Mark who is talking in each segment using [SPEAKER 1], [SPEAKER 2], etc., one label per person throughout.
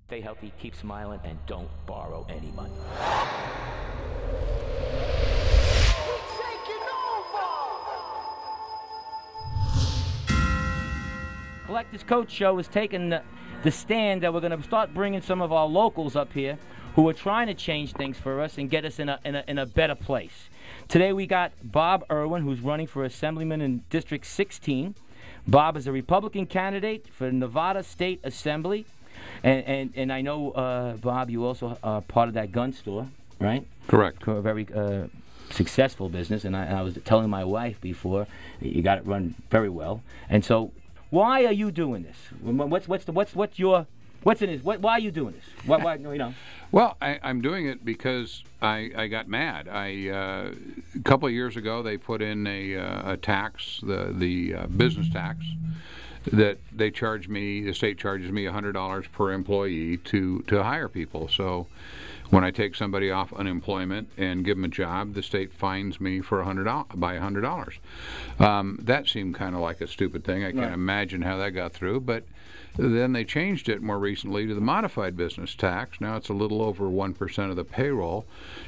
[SPEAKER 1] Stay healthy, keep smiling, and don't borrow any money. Collectors Coach Show is taking the stand that we're going to start bringing some of our locals up here who are trying to change things for us and get us in a better place. Today we got Bob Irwin, who's running for Assemblyman in District 16. Bob is a Republican candidate for Nevada State Assembly. And I know, Bob, you also are part of that gun store, right?
[SPEAKER 2] Correct.
[SPEAKER 1] A very successful business, and I was telling my wife before, you got it run very well. And so, why are you doing this? What's in this? Why are you doing this? Why you know?
[SPEAKER 2] Well, I'm doing it because I got mad. A couple of years ago, they put in a tax, the business tax, that they charge me. The state charges me $100 per employee to hire people. So when I take somebody off unemployment and give them a job, the state fines me for $100. That seemed kind of like a stupid thing. I can't imagine how that got through, but then they changed it more recently to the modified business tax. Now it's a little over 1% of the payroll.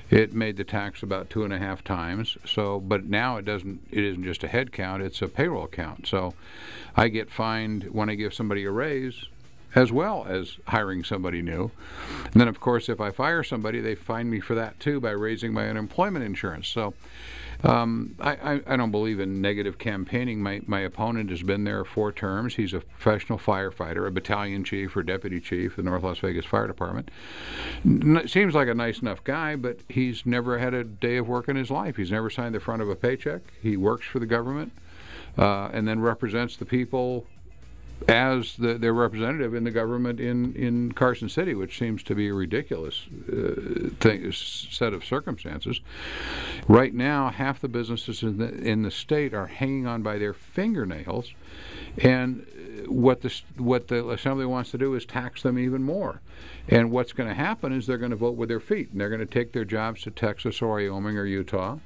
[SPEAKER 2] It made the tax about 2.5 times. So, but now it isn't just a head count; it's a payroll count. So, I get fined when I give somebody a raise, as well as hiring somebody new. And then, of course, if I fire somebody, they fine me for that too by raising my unemployment insurance. So I don't believe in negative campaigning. My opponent has been there 4 terms. He's a professional firefighter, a battalion chief or deputy chief of the North Las Vegas Fire Department. Seems like a nice enough guy, but he's never had a day of work in his life. He's never signed the front of a paycheck. He works for the government and then represents the people as their representative in the government in Carson City, which seems to be a ridiculous set of circumstances. Right now, half the businesses in the state are hanging on by their fingernails, and what the Assembly wants to do is tax them even more. And what's going to happen is they're going to vote with their feet, and they're going to take their jobs to Texas or Wyoming or Utah.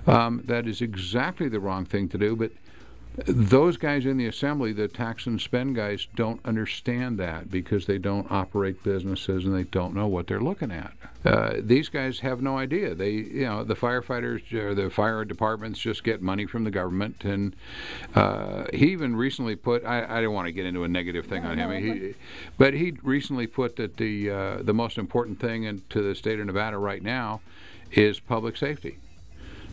[SPEAKER 2] That is exactly the wrong thing to do, but those guys in the Assembly, the tax and spend guys, don't understand that because they don't operate businesses and they don't know what they're looking at. These guys have no idea. The firefighters or the fire departments just get money from the government. And he even recently put, I don't want to get into a negative thing on him, but he recently put that the most important thing to the state of Nevada right now is public safety,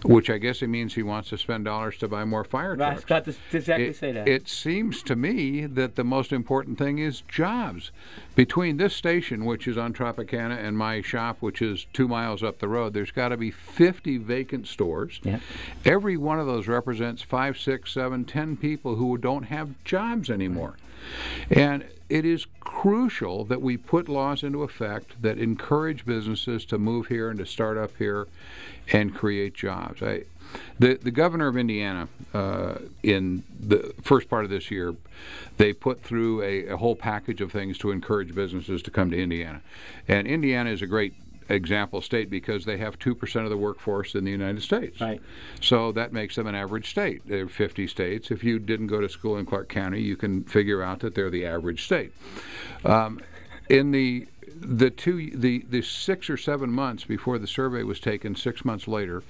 [SPEAKER 2] which I guess it means he wants to spend dollars to buy more fire trucks.
[SPEAKER 1] I was about to exactly say that.
[SPEAKER 2] It seems to me that the most important thing is jobs. Between this station, which is on Tropicana, and my shop, which is 2 miles up the road, there's got to be 50 vacant stores.
[SPEAKER 1] Yeah. Every
[SPEAKER 2] one of those represents 5, 6, 7, 10 people who don't have jobs anymore. And it is crucial that we put laws into effect that encourage businesses to move here and to start up here and create jobs. The governor of Indiana, in the first part of this year, they put through a whole package of things to encourage businesses to come to Indiana. And Indiana is a great example state because they have 2% of the workforce in the United States.
[SPEAKER 1] Right.
[SPEAKER 2] So that makes them an average state. There are 50 states. If you didn't go to school in Clark County, you can figure out that they're the average state. In the 6 or 7 months before the survey was taken, 6 months later,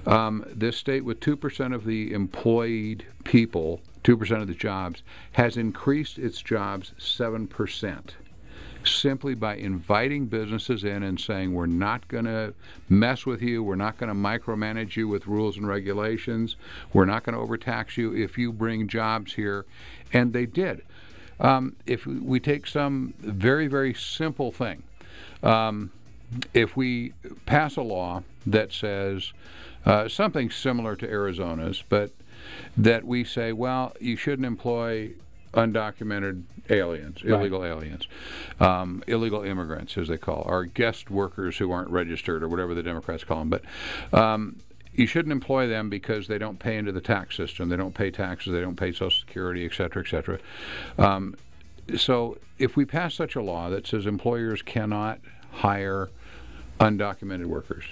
[SPEAKER 2] this state with 2% of the employed people, 2% of the jobs, has increased its jobs 7%. Simply by inviting businesses in and saying, we're not going to mess with you, we're not going to micromanage you with rules and regulations, we're not going to overtax you if you bring jobs here. And they did. If we take some very, very simple thing, if we pass a law that says something similar to Arizona's, but that we say, well, you shouldn't employ undocumented aliens, illegal aliens, illegal immigrants, as they call, or guest workers who aren't registered, or whatever the Democrats call them. But you shouldn't employ them because they don't pay into the tax system. They don't pay taxes. They don't pay Social Security, et cetera, et cetera. So if we pass such a law that says employers cannot hire undocumented workers,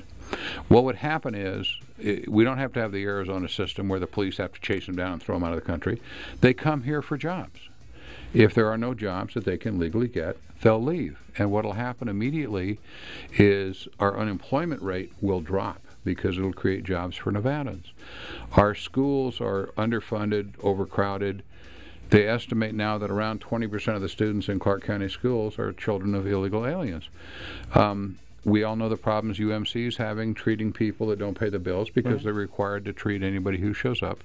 [SPEAKER 2] what would happen is we don't have to have the Arizona system where the police have to chase them down and throw them out of the country. They come here for jobs. if there are no jobs that they can legally get, they'll leave. And what will happen immediately is our unemployment rate will drop because it'll create jobs for Nevadans. Our schools are underfunded, overcrowded. They estimate now that around 20% of the students in Clark County schools are children of illegal aliens. We all know the problems UMC is having treating people that don't pay the bills because they're required to treat anybody who shows up.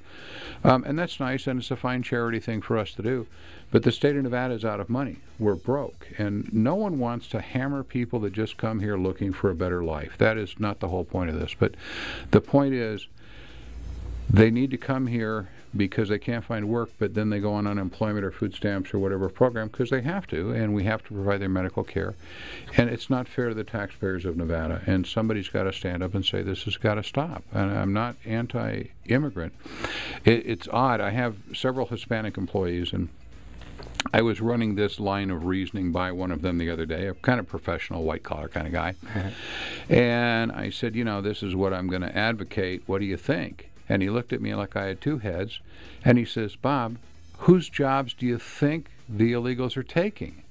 [SPEAKER 2] And that's nice, and it's a fine charity thing for us to do. But the state of Nevada is out of money. We're broke. And no one wants to hammer people that just come here looking for a better life. That is not the whole point of this. But the point is, they need to come here because they can't find work, but then they go on unemployment or food stamps or whatever program because they have to, and we have to provide their medical care. And it's not fair to the taxpayers of Nevada, and somebody's got to stand up and say this has got to stop. And I'm not anti-immigrant. It's odd. I have several Hispanic employees, and I was running this line of reasoning by one of them the other day, a kind of professional, white-collar kind of guy. And I said, you know, this is what I'm going to advocate. What do you think? And he looked at me like I had two heads, and he says, Bob, whose jobs do you think the illegals are taking?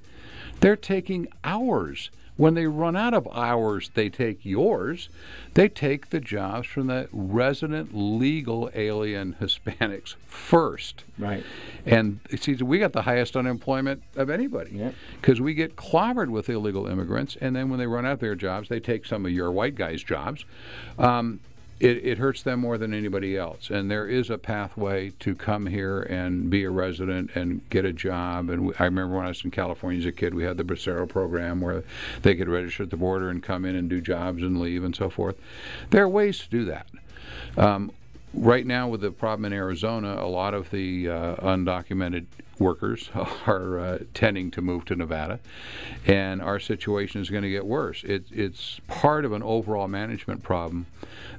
[SPEAKER 2] They're taking ours. When they run out of hours, they take yours. They take the jobs from the resident legal alien Hispanics first.
[SPEAKER 1] Right.
[SPEAKER 2] And see, we got the highest unemployment of anybody because we get clobbered with illegal immigrants, and then when they run out of their jobs, they take some of your white guys' jobs. It hurts them more than anybody else. And there is a pathway to come here and be a resident and get a job. And I remember when I was in California as a kid, we had the Bracero program where they could register at the border and come in and do jobs and leave and so forth. There are ways to do that. Right now, with the problem in Arizona, a lot of the undocumented workers are tending to move to Nevada, and our situation is going to get worse. It's part of an overall management problem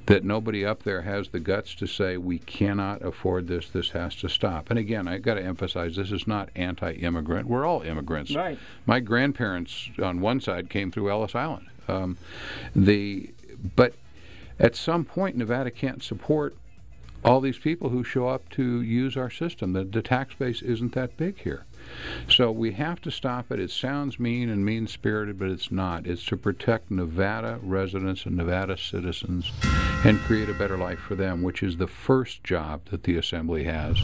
[SPEAKER 2] that nobody up there has the guts to say, we cannot afford this, this has to stop. And again, I've got to emphasize, this is not anti-immigrant. We're all immigrants.
[SPEAKER 1] Right.
[SPEAKER 2] My grandparents on one side came through Ellis Island. But at some point, Nevada can't support all these people who show up to use our system. The tax base isn't that big here. So we have to stop it. It sounds mean and mean-spirited, but it's not. It's to protect Nevada residents and Nevada citizens and create a better life for them, which is the first job that the Assembly has.